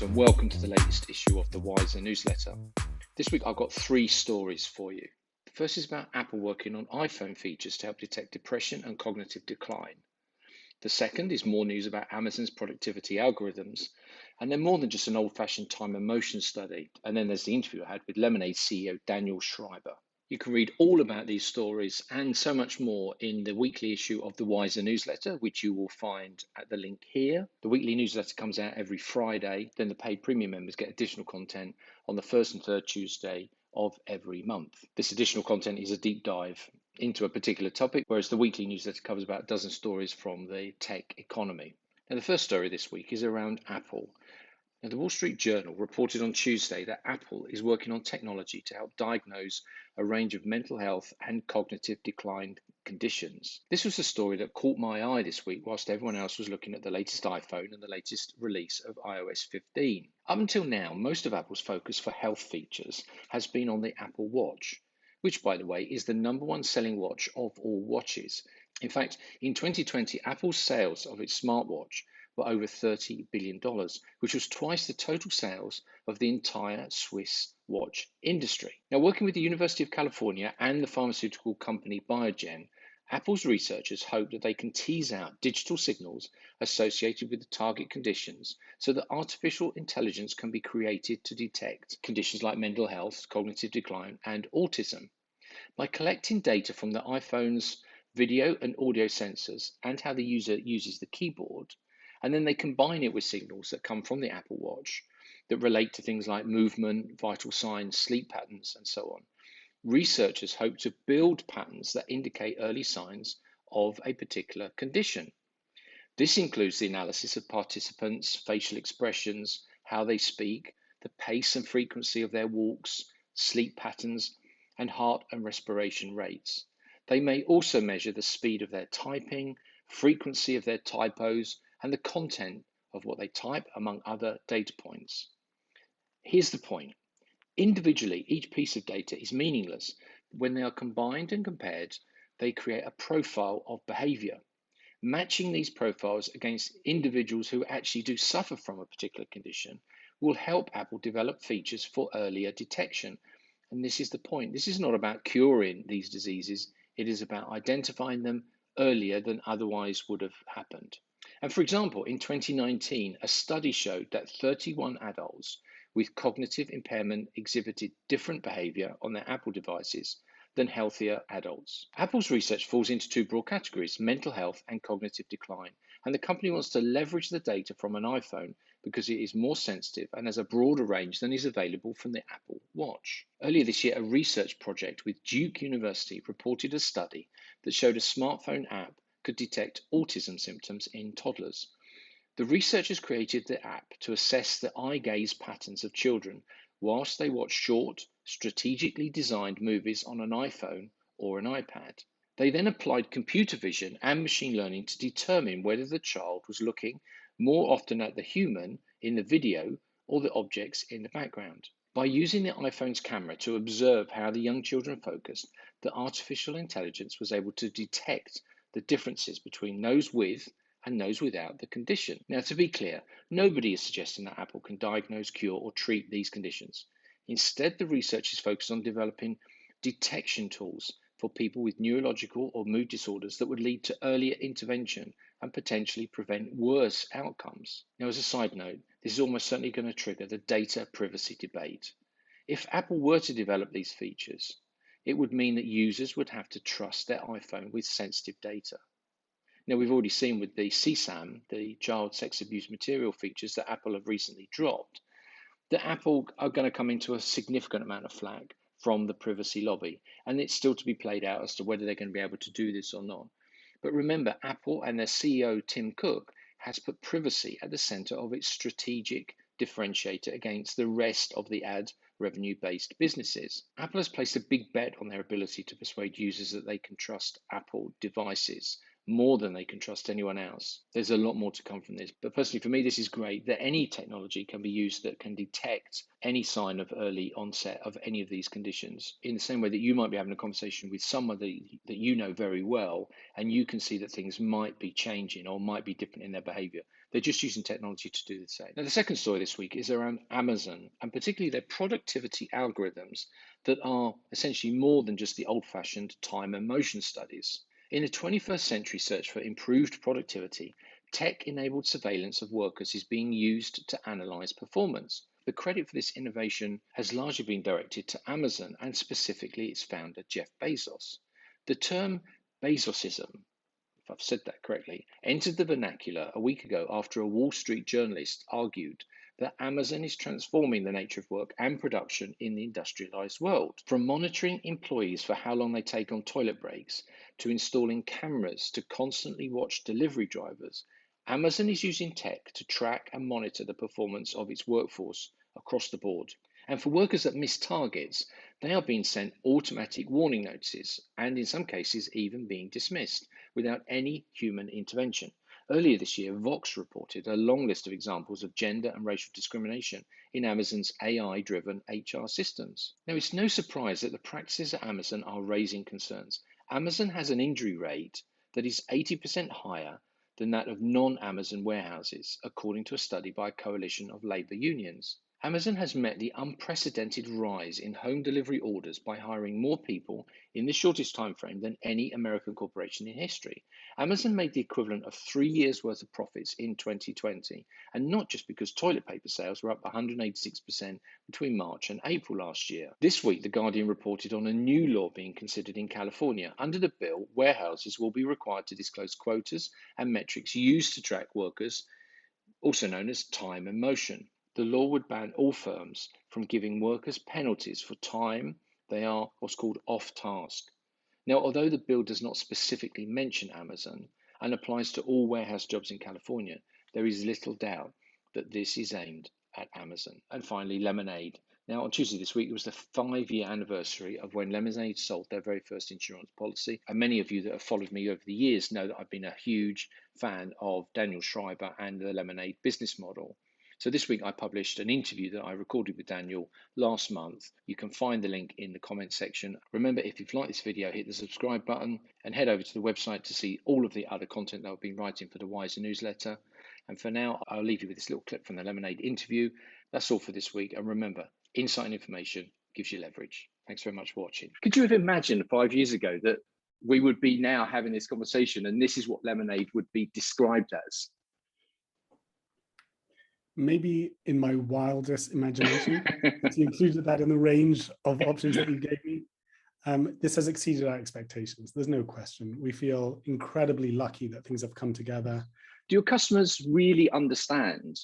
listeners, and welcome to the latest issue of the Wiser newsletter. This week I've got three stories for you. The first is about Apple working on iPhone features to help detect depression and cognitive decline. The second is more news about Amazon's productivity algorithms. And they're more than just an old-fashioned time and motion study. And then there's the interview I had with Lemonade CEO Daniel Schreiber. You can read all about these stories and so much more in the weekly issue of the Wiser newsletter, which you will find at the link here. The weekly newsletter comes out every Friday. Then the paid premium members get additional content on the first and third Tuesday of every month. This additional content is a deep dive into a particular topic, whereas the weekly newsletter covers about a dozen stories from the tech economy. Now, the first story this week is around Apple. Now, the Wall Street Journal reported on Tuesday that Apple is working on technology to help diagnose a range of mental health and cognitive decline conditions. This was a story that caught my eye this week whilst everyone else was looking at the latest iPhone and the latest release of iOS 15. Up until now, most of Apple's focus for health features has been on the Apple Watch, which, by the way, is the number one selling watch of all watches. In fact, in 2020, Apple's sales of its smartwatch were over $30 billion, which was twice the total sales of the entire Swiss watch industry. Now, working with the University of California and the pharmaceutical company Biogen, Apple's researchers hope that they can tease out digital signals associated with the target conditions so that artificial intelligence can be created to detect conditions like mental health, cognitive decline, and autism. By collecting data from the iPhone's video and audio sensors and how the user uses the keyboard, and then they combine it with signals that come from the Apple Watch that relate to things like movement, vital signs, sleep patterns, and so on. Researchers hope to build patterns that indicate early signs of a particular condition. This includes the analysis of participants' facial expressions, how they speak, the pace and frequency of their walks, sleep patterns, and heart and respiration rates. They may also measure the speed of their typing, frequency of their typos, and the content of what they type, among other data points. Here's the point. Individually, each piece of data is meaningless. When they are combined and compared, they create a profile of behavior. Matching these profiles against individuals who actually do suffer from a particular condition will help Apple develop features for earlier detection. And this is the point. This is not about curing these diseases. It is about identifying them earlier than otherwise would have happened. And for example, in 2019, a study showed that 31 adults with cognitive impairment exhibited different behavior on their Apple devices than healthier adults. Apple's research falls into two broad categories, mental health and cognitive decline. And the company wants to leverage the data from an iPhone because it is more sensitive and has a broader range than is available from the Apple Watch. Earlier this year, a research project with Duke University reported a study that showed a smartphone app could detect autism symptoms in toddlers. The researchers created the app to assess the eye gaze patterns of children whilst they watch short, strategically designed movies on an iPhone or an iPad. They then applied computer vision and machine learning to determine whether the child was looking more often at the human in the video or the objects in the background. By using the iPhone's camera to observe how the young children focused, the artificial intelligence was able to detect the differences between those with and those without the condition. Now, to be clear, nobody is suggesting that Apple can diagnose, cure, or treat these conditions. Instead, the research is focused on developing detection tools for people with neurological or mood disorders that would lead to earlier intervention and potentially prevent worse outcomes. Now, as a side note, this is almost certainly going to trigger the data privacy debate. If Apple were to develop these features, it would mean that users would have to trust their iPhone with sensitive data. Now, we've already seen with the CSAM, the child sex abuse material features that Apple have recently dropped, that Apple are going to come into a significant amount of flack from the privacy lobby. And it's still to be played out as to whether they're going to be able to do this or not. But remember, Apple and their CEO, Tim Cook, has put privacy at the center of its strategic differentiator against the rest of the ad revenue-based businesses. Apple has placed a big bet on their ability to persuade users that they can trust Apple devices more than they can trust anyone else. There's a lot more to come from this. But personally, for me, this is great that any technology can be used that can detect any sign of early onset of any of these conditions, in the same way that you might be having a conversation with someone that you know very well, and you can see that things might be changing or might be different in their behavior. They're just using technology to do the same. Now, the second story this week is around Amazon, and particularly their productivity algorithms that are essentially more than just the old-fashioned time and motion studies. In a 21st century search for improved productivity, tech-enabled surveillance of workers is being used to analyze performance. The credit for this innovation has largely been directed to Amazon and specifically its founder, Jeff Bezos. The term Bezosism, if I've said that correctly, entered the vernacular a week ago after a Wall Street journalist argued that Amazon is transforming the nature of work and production in the industrialized world. From monitoring employees for how long they take on toilet breaks to installing cameras to constantly watch delivery drivers, Amazon is using tech to track and monitor the performance of its workforce across the board. And for workers that miss targets, they are being sent automatic warning notices and in some cases even being dismissed without any human intervention. Earlier this year, Vox reported a long list of examples of gender and racial discrimination in Amazon's AI-driven HR systems. Now, it's no surprise that the practices at Amazon are raising concerns. Amazon has an injury rate that is 80% higher than that of non-Amazon warehouses, according to a study by a coalition of labor unions. Amazon has met the unprecedented rise in home delivery orders by hiring more people in the shortest time frame than any American corporation in history. Amazon made the equivalent of 3 years' worth of profits in 2020, and not just because toilet paper sales were up 186% between March and April last year. This week, The Guardian reported on a new law being considered in California. Under the bill, warehouses will be required to disclose quotas and metrics used to track workers, also known as time and motion. The law would ban all firms from giving workers penalties for time they are what's called off task. Now, although the bill does not specifically mention Amazon and applies to all warehouse jobs in California, there is little doubt that this is aimed at Amazon. And finally, Lemonade. Now, on Tuesday this week, it was the 5-year anniversary of when Lemonade sold their very first insurance policy. And many of you that have followed me over the years know that I've been a huge fan of Daniel Schreiber and the Lemonade business model. So this week I published an interview that I recorded with Daniel last month. You can find the link in the comment section. Remember, if you've liked this video, hit the subscribe button and head over to the website to see all of the other content that I've been writing for the Wiser newsletter. And for now, I'll leave you with this little clip from the Lemonade interview. That's all for this week. And remember, insight and information gives you leverage. Thanks very much for watching. Could you have imagined 5 years ago that we would be now having this conversation and this is what Lemonade would be described as? Maybe in my wildest imagination, you included that in the range of options that you gave me. This has exceeded our expectations. There's no question. We feel incredibly lucky that things have come together. Do your customers really understand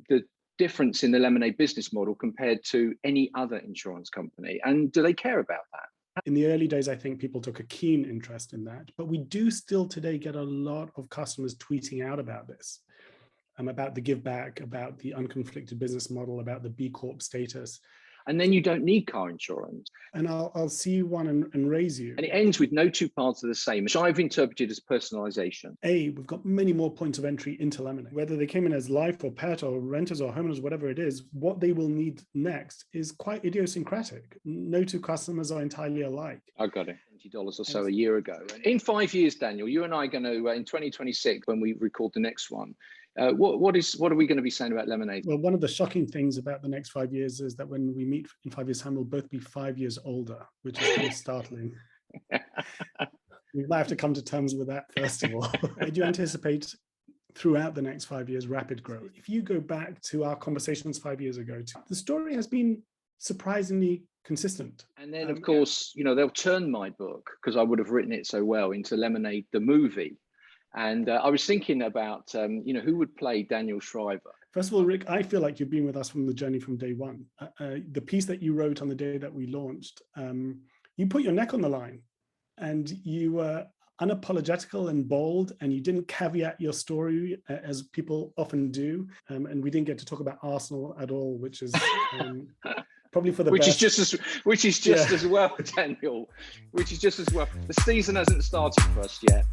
the difference in the Lemonade business model compared to any other insurance company? And do they care about that? In the early days, I think people took a keen interest in that, but we do still today get a lot of customers tweeting out about this. About the give back, about the unconflicted business model, about the B Corp status. And then you don't need car insurance. And I'll see one and raise you. And it ends with no two paths are the same, which I've interpreted as personalization. We've got many more points of entry into Lemonade. Whether they came in as life or pet or renters or homeowners, whatever it is, what they will need next is quite idiosyncratic. No two customers are entirely alike. I got it. $20 or so a year ago. In 5 years, Daniel, you and I are going to, in 2026, when we record the next one, what are we going to be saying about Lemonade? Well, one of the shocking things about the next 5 years is that when we meet in 5 years' time, we'll both be 5 years older, which is kind of startling. We might have to come to terms with that, first of all. I do anticipate throughout the next 5 years rapid growth. If you go back to our conversations 5 years ago, the story has been surprisingly consistent. And then, of course, they'll turn my book, because I would have written it so well, into Lemonade, the movie. And I was thinking about, who would play Daniel Schreiber? First of all, Rick, I feel like you've been with us from the journey from day one. The piece that you wrote on the day that we launched, you put your neck on the line and you were unapologetical and bold, and you didn't caveat your story as people often do. And we didn't get to talk about Arsenal at all, which is probably for the best. Which is just as well, Daniel, which is just as well. The season hasn't started for us yet.